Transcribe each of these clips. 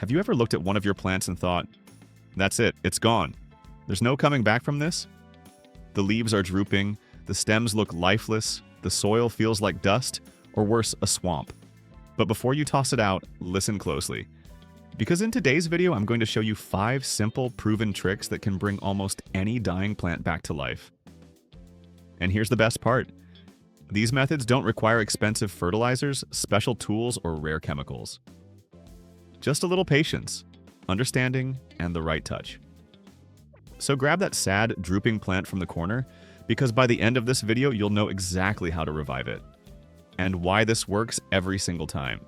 Have you ever looked at one of your plants and thought, that's it, it's gone. There's no coming back from this? The leaves are drooping, the stems look lifeless, the soil feels like dust, or worse, a swamp. But before you toss it out, listen closely. Because in today's video, I'm going to show you 5 simple, proven tricks that can bring almost any dying plant back to life. And here's the best part. These methods don't require expensive fertilizers, special tools, or rare chemicals. Just a little patience, understanding, and the right touch. So grab that sad, drooping plant from the corner, because by the end of this video, you'll know exactly how to revive it, and why this works every single time.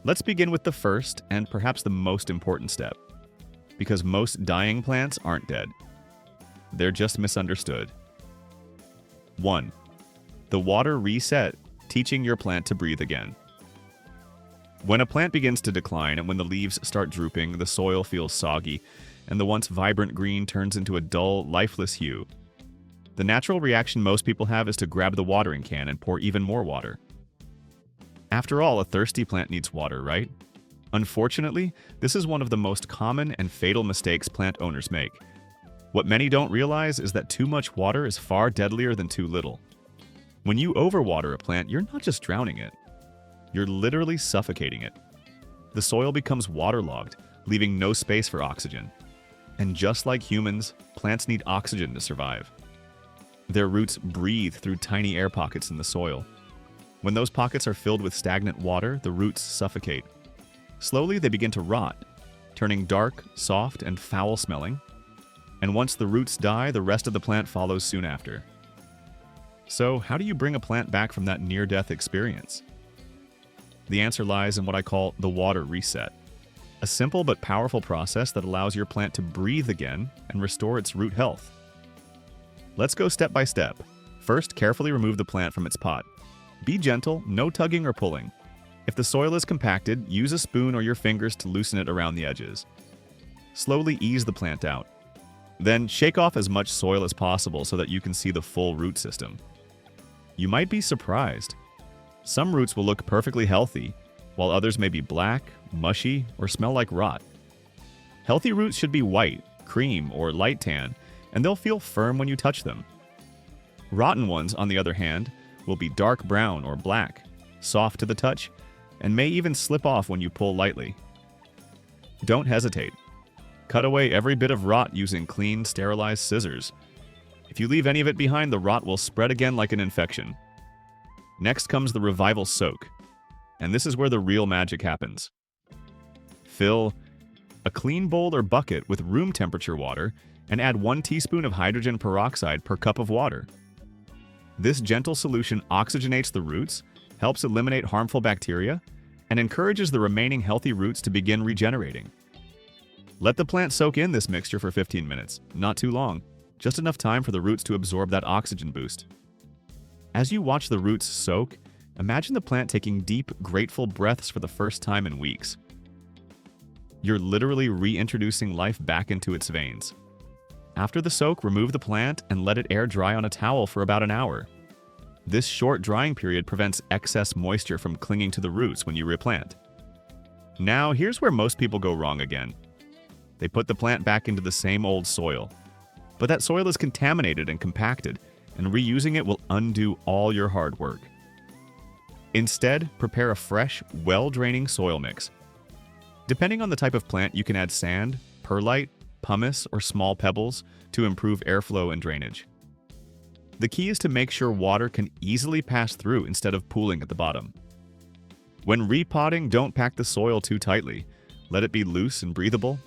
Let's begin with the first, and perhaps the most important step, because most dying plants aren't dead. They're just misunderstood. 1. The water reset, teaching your plant to breathe again. When a plant begins to decline and when the leaves start drooping, the soil feels soggy, and the once vibrant green turns into a dull, lifeless hue. The natural reaction most people have is to grab the watering can and pour even more water. After all, a thirsty plant needs water, right? Unfortunately, this is one of the most common and fatal mistakes plant owners make. What many don't realize is that too much water is far deadlier than too little. When you overwater a plant, you're not just drowning it. You're literally suffocating it. The soil becomes waterlogged, leaving no space for oxygen. And just like humans, plants need oxygen to survive. Their roots breathe through tiny air pockets in the soil. When those pockets are filled with stagnant water, the roots suffocate. Slowly, they begin to rot, turning dark, soft, and foul-smelling. And once the roots die, the rest of the plant follows soon after. So, how do you bring a plant back from that near-death experience? The answer lies in what I call the water reset. A simple but powerful process that allows your plant to breathe again and restore its root health. Let's go step by step. First, carefully remove the plant from its pot. Be gentle, no tugging or pulling. If the soil is compacted, use a spoon or your fingers to loosen it around the edges. Slowly ease the plant out. Then shake off as much soil as possible so that you can see the full root system. You might be surprised. Some roots will look perfectly healthy, while others may be black, mushy, or smell like rot. Healthy roots should be white, cream, or light tan, and they'll feel firm when you touch them. Rotten ones, on the other hand, will be dark brown or black, soft to the touch, and may even slip off when you pull lightly. Don't hesitate. Cut away every bit of rot using clean, sterilized scissors. If you leave any of it behind, the rot will spread again like an infection. Next comes the revival soak, and this is where the real magic happens. Fill a clean bowl or bucket with room temperature water and add 1 teaspoon of hydrogen peroxide per cup of water. This gentle solution oxygenates the roots, helps eliminate harmful bacteria, and encourages the remaining healthy roots to begin regenerating. Let the plant soak in this mixture for 15 minutes, not too long, just enough time for the roots to absorb that oxygen boost. As you watch the roots soak, imagine the plant taking deep, grateful breaths for the first time in weeks. You're literally reintroducing life back into its veins. After the soak, remove the plant and let it air dry on a towel for about an hour. This short drying period prevents excess moisture from clinging to the roots when you replant. Now, here's where most people go wrong again. They put the plant back into the same old soil. But that soil is contaminated and compacted, and reusing it will undo all your hard work. Instead, prepare a fresh, well-draining soil mix. Depending on the type of plant, you can add sand, perlite, pumice, or small pebbles to improve airflow and drainage. The key is to make sure water can easily pass through instead of pooling at the bottom. When repotting, don't pack the soil too tightly. Let it be loose and breathable.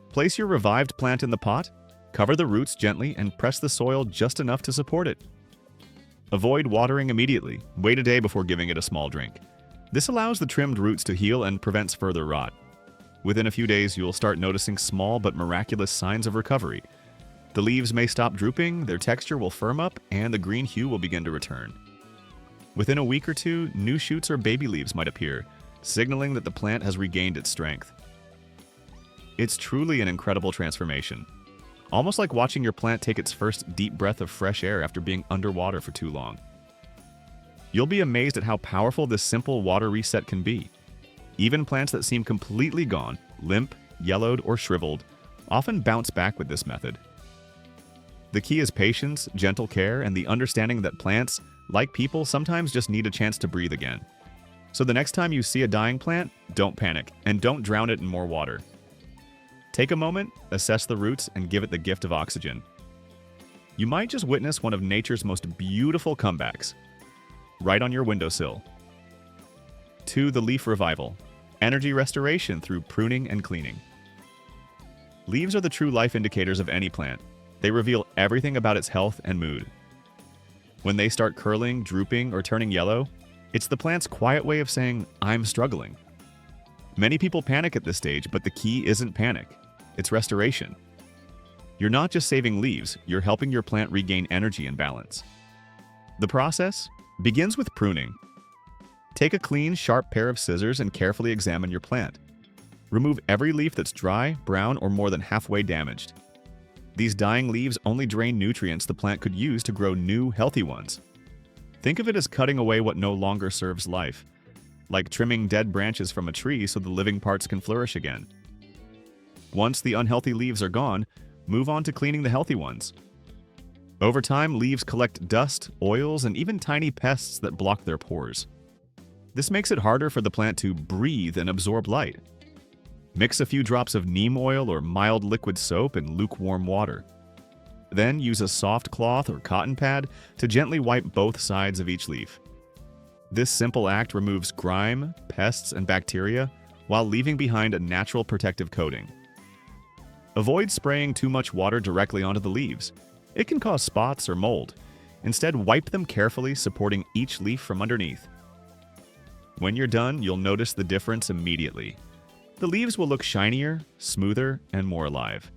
Place your revived plant in the pot, cover the roots gently, and press the soil just enough to support it. Avoid watering immediately. Wait a day before giving it a small drink. This allows the trimmed roots to heal and prevents further rot. Within a few days, you will start noticing small but miraculous signs of recovery. The leaves may stop drooping, their texture will firm up, and the green hue will begin to return. Within a week or two, new shoots or baby leaves might appear, signaling that the plant has regained its strength. It's truly an incredible transformation. Almost like watching your plant take its first deep breath of fresh air after being underwater for too long. You'll be amazed at how powerful this simple water reset can be. Even plants that seem completely gone, limp, yellowed, or shriveled, often bounce back with this method. The key is patience, gentle care, and the understanding that plants, like people, sometimes just need a chance to breathe again. So the next time you see a dying plant, don't panic, and don't drown it in more water. Take a moment, assess the roots, and give it the gift of oxygen. You might just witness one of nature's most beautiful comebacks, right on your windowsill. 2. The leaf revival. Energy restoration through pruning and cleaning. Leaves are the true life indicators of any plant. They reveal everything about its health and mood. When they start curling, drooping, or turning yellow, it's the plant's quiet way of saying, "I'm struggling." Many people panic at this stage, but the key isn't panic. It's restoration. You're not just saving leaves, you're helping your plant regain energy and balance. The process begins with pruning. Take a clean, sharp pair of scissors and carefully examine your plant. Remove every leaf that's dry, brown, or more than halfway damaged. These dying leaves only drain nutrients the plant could use to grow new, healthy ones. Think of it as cutting away what no longer serves life, like trimming dead branches from a tree so the living parts can flourish again. Once the unhealthy leaves are gone, move on to cleaning the healthy ones. Over time, leaves collect dust, oils, and even tiny pests that block their pores. This makes it harder for the plant to breathe and absorb light. Mix a few drops of neem oil or mild liquid soap in lukewarm water. Then use a soft cloth or cotton pad to gently wipe both sides of each leaf. This simple act removes grime, pests, and bacteria while leaving behind a natural protective coating. Avoid spraying too much water directly onto the leaves. It can cause spots or mold. Instead, wipe them carefully, supporting each leaf from underneath. When you're done, you'll notice the difference immediately. The leaves will look shinier, smoother, and more alive.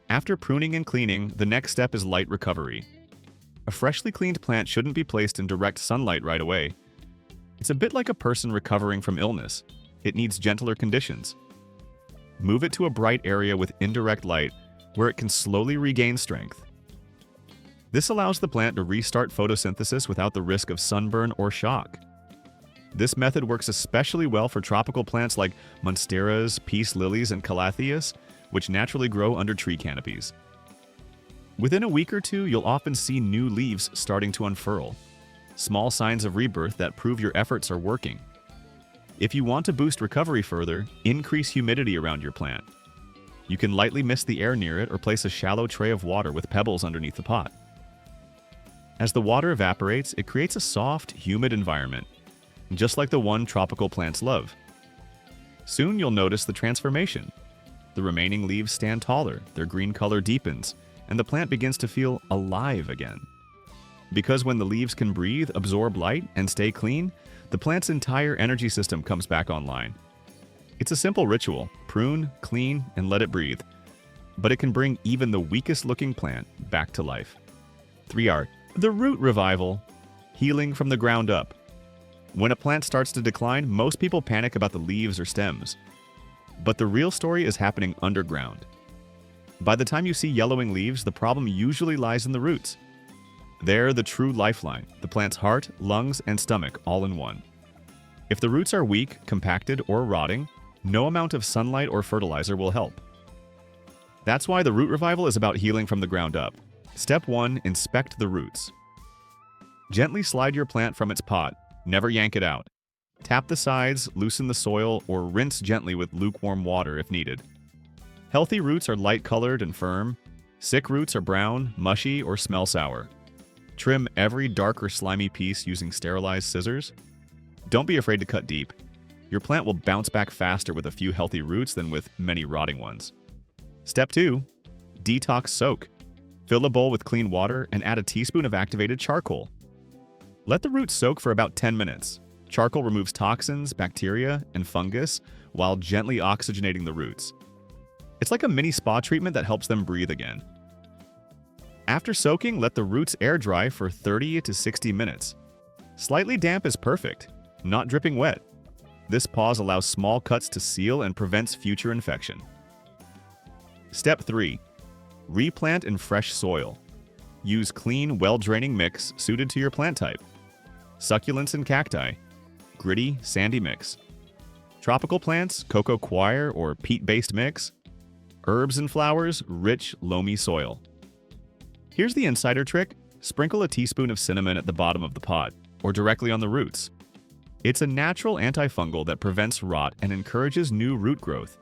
After pruning and cleaning, the next step is light recovery. A freshly cleaned plant shouldn't be placed in direct sunlight right away. It's a bit like a person recovering from illness. It needs gentler conditions. Move it to a bright area with indirect light where it can slowly regain strength. This allows the plant to restart photosynthesis without the risk of sunburn or shock. This method works especially well for tropical plants like monsteras, peace lilies, and calatheas, which naturally grow under tree canopies. Within a week or two, you'll often see new leaves starting to unfurl, small signs of rebirth that prove your efforts are working. If you want to boost recovery further, increase humidity around your plant. You can lightly mist the air near it or place a shallow tray of water with pebbles underneath the pot. As the water evaporates, it creates a soft, humid environment, just like the one tropical plants love. Soon you'll notice the transformation. The remaining leaves stand taller, their green color deepens, and the plant begins to feel alive again. Because when the leaves can breathe, absorb light, and stay clean, the plant's entire energy system comes back online. It's a simple ritual: prune, clean, and let it breathe. But it can bring even the weakest looking plant back to life. 3R. The root revival. Healing from the ground up. When a plant starts to decline, most people panic about the leaves or stems. But the real story is happening underground. By the time you see yellowing leaves, the problem usually lies in the roots. They're the true lifeline, the plant's heart, lungs, and stomach all in one. If the roots are weak, compacted, or rotting, no amount of sunlight or fertilizer will help. That's why the root revival is about healing from the ground up. Step 1. Inspect the roots. Gently slide your plant from its pot. Never yank it out. Tap the sides, loosen the soil, or rinse gently with lukewarm water if needed. Healthy roots are light-colored and firm. Sick roots are brown, mushy, or smell sour. Trim every dark or slimy piece using sterilized scissors. Don't be afraid to cut deep. Your plant will bounce back faster with a few healthy roots than with many rotting ones. Step 2. Detox soak. Fill a bowl with clean water and add a teaspoon of activated charcoal. Let the roots soak for about 10 minutes. Charcoal removes toxins, bacteria, and fungus while gently oxygenating the roots. It's like a mini spa treatment that helps them breathe again. After soaking, let the roots air dry for 30 to 60 minutes. Slightly damp is perfect, not dripping wet. This pause allows small cuts to seal and prevents future infection. Step 3. Replant in fresh soil. Use clean, well-draining mix suited to your plant type. Succulents and cacti. Gritty, sandy mix. Tropical plants, cocoa coir or peat-based mix. Herbs and flowers, rich, loamy soil. Here's the insider trick. Sprinkle a teaspoon of cinnamon at the bottom of the pot, or directly on the roots. It's a natural antifungal that prevents rot and encourages new root growth.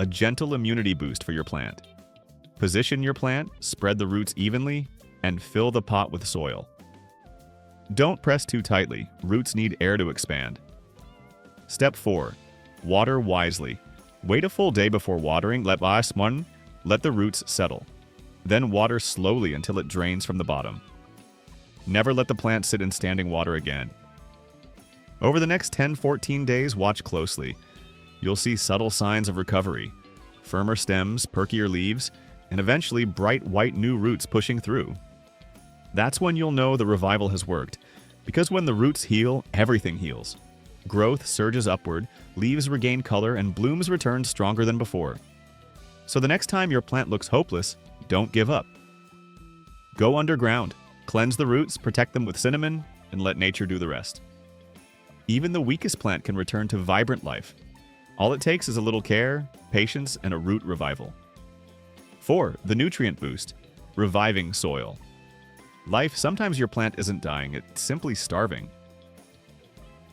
A gentle immunity boost for your plant. Position your plant, spread the roots evenly, and fill the pot with soil. Don't press too tightly. Roots need air to expand. Step 4. Water wisely. Wait a full day before watering. Let the roots settle. Then water slowly until it drains from the bottom. Never let the plant sit in standing water again. Over the next 10-14 days, watch closely. You'll see subtle signs of recovery. Firmer stems, perkier leaves, and eventually bright white new roots pushing through. That's when you'll know the revival has worked, because when the roots heal, everything heals. Growth surges upward, leaves regain color, and blooms return stronger than before. So the next time your plant looks hopeless, don't give up. Go underground, cleanse the roots, protect them with cinnamon, and let nature do the rest. Even the weakest plant can return to vibrant life. All it takes is a little care, patience, and a root revival. 4. The nutrient boost. Reviving soil. Sometimes your plant isn't dying, it's simply starving.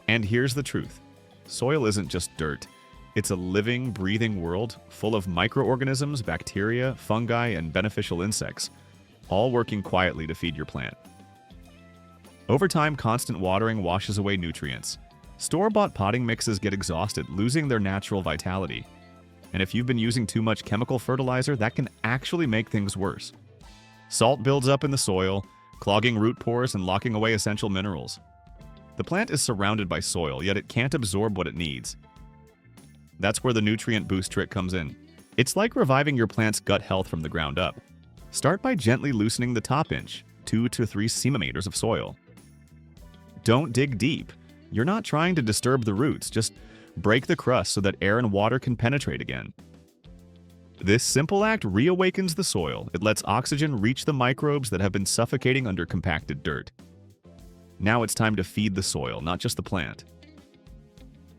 And here's the truth. Soil isn't just dirt. It's a living, breathing world full of microorganisms, bacteria, fungi, and beneficial insects, all working quietly to feed your plant. Over time, constant watering washes away nutrients. Store-bought potting mixes get exhausted, losing their natural vitality. And if you've been using too much chemical fertilizer, that can actually make things worse. Salt builds up in the soil, clogging root pores and locking away essential minerals. The plant is surrounded by soil, yet it can't absorb what it needs. That's where the nutrient boost trick comes in. It's like reviving your plant's gut health from the ground up. Start by gently loosening the top inch, 2 to 3 centimeters of soil. Don't dig deep. You're not trying to disturb the roots, just break the crust so that air and water can penetrate again. This simple act reawakens the soil. It lets oxygen reach the microbes that have been suffocating under compacted dirt. Now it's time to feed the soil, not just the plant.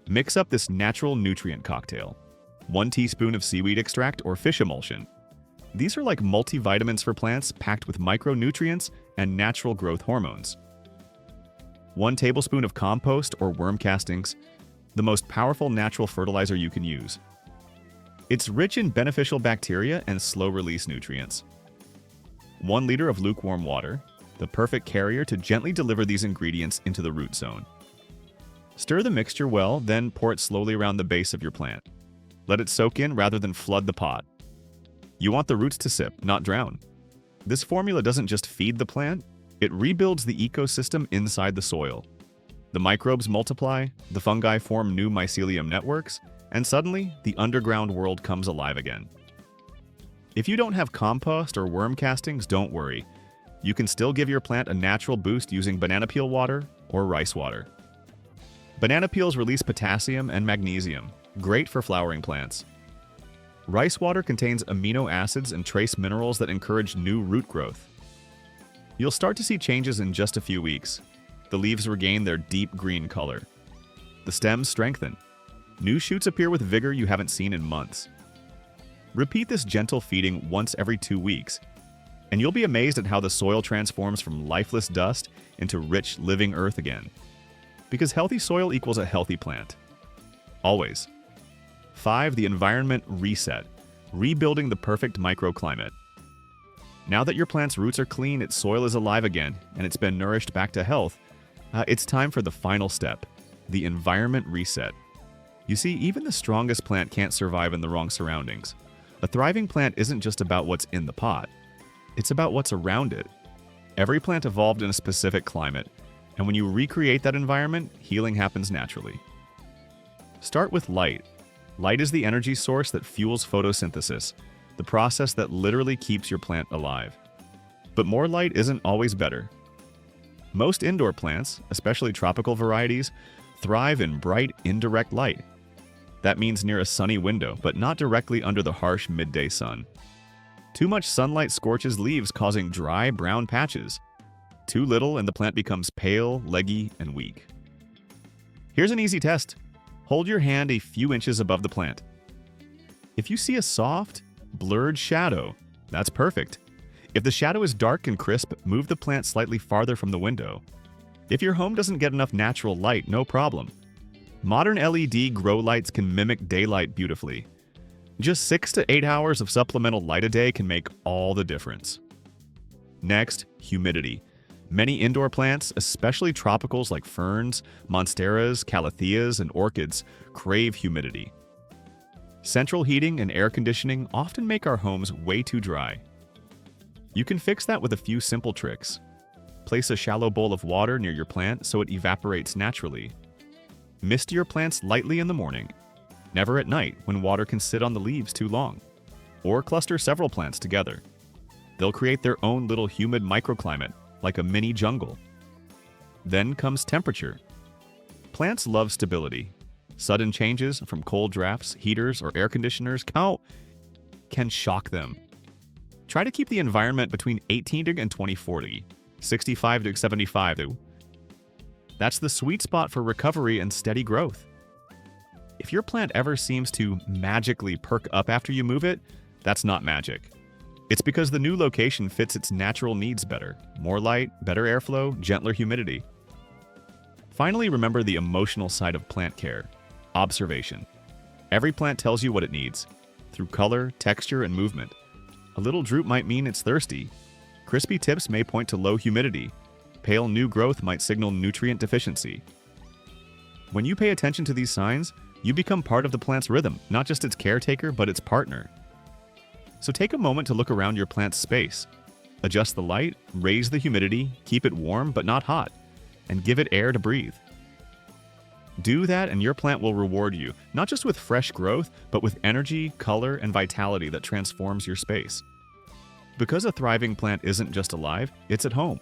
Mix up this natural nutrient cocktail. 1 teaspoon of seaweed extract or fish emulsion. These are like multivitamins for plants packed with micronutrients and natural growth hormones. 1 tablespoon of compost or worm castings, the most powerful natural fertilizer you can use. It's rich in beneficial bacteria and slow-release nutrients. 1 liter of lukewarm water, the perfect carrier to gently deliver these ingredients into the root zone. Stir the mixture well, then pour it slowly around the base of your plant. Let it soak in rather than flood the pot. You want the roots to sip, not drown. This formula doesn't just feed the plant, it rebuilds the ecosystem inside the soil. The microbes multiply, the fungi form new mycelium networks, and suddenly, the underground world comes alive again. If you don't have compost or worm castings, don't worry. You can still give your plant a natural boost using banana peel water or rice water. Banana peels release potassium and magnesium, great for flowering plants. Rice water contains amino acids and trace minerals that encourage new root growth. You'll start to see changes in just a few weeks. The leaves regain their deep green color. The stems strengthen. New shoots appear with vigor you haven't seen in months. Repeat this gentle feeding once every 2 weeks, and you'll be amazed at how the soil transforms from lifeless dust into rich, living earth again. Because healthy soil equals a healthy plant. Always. 5. The environment reset. Rebuilding the perfect microclimate. Now that your plant's roots are clean, its soil is alive again, and it's been nourished back to health, it's time for the final step, the environment reset. You see, even the strongest plant can't survive in the wrong surroundings. A thriving plant isn't just about what's in the pot. It's about what's around it. Every plant evolved in a specific climate, and when you recreate that environment, healing happens naturally. Start with light. Light is the energy source that fuels photosynthesis, the process that literally keeps your plant alive. But more light isn't always better. Most indoor plants, especially tropical varieties, thrive in bright, indirect light. That means near a sunny window, but not directly under the harsh midday sun. Too much sunlight scorches leaves, causing dry, brown patches. Too little, and the plant becomes pale, leggy, and weak. Here's an easy test. Hold your hand a few inches above the plant. If you see a soft, blurred shadow, that's perfect. If the shadow is dark and crisp, move the plant slightly farther from the window. If your home doesn't get enough natural light, no problem. Modern LED grow lights can mimic daylight beautifully. Just 6 to 8 hours of supplemental light a day can make all the difference. Next, humidity. Many indoor plants, especially tropicals like ferns, monsteras, calatheas, and orchids, crave humidity. Central heating and air conditioning often make our homes way too dry. You can fix that with a few simple tricks. Place a shallow bowl of water near your plant so it evaporates naturally. Mist your plants lightly in the morning, never at night when water can sit on the leaves too long. Or cluster several plants together. They'll create their own little humid microclimate, like a mini jungle. Then comes temperature. Plants love stability. Sudden changes from cold drafts, heaters, or air conditioners can shock them. Try to keep the environment between 18 and 2040, 65 to 75. That's the sweet spot for recovery and steady growth. If your plant ever seems to magically perk up after you move it, that's not magic. It's because the new location fits its natural needs better. More light, better airflow, gentler humidity. Finally, remember the emotional side of plant care. Observation. Every plant tells you what it needs, through color, texture, and movement. A little droop might mean it's thirsty. Crispy tips may point to low humidity. Pale new growth might signal nutrient deficiency. When you pay attention to these signs, you become part of the plant's rhythm, not just its caretaker, but its partner. So take a moment to look around your plant's space. Adjust the light, raise the humidity, keep it warm but not hot, and give it air to breathe. Do that and your plant will reward you, not just with fresh growth, but with energy, color, and vitality that transforms your space. Because a thriving plant isn't just alive, it's at home.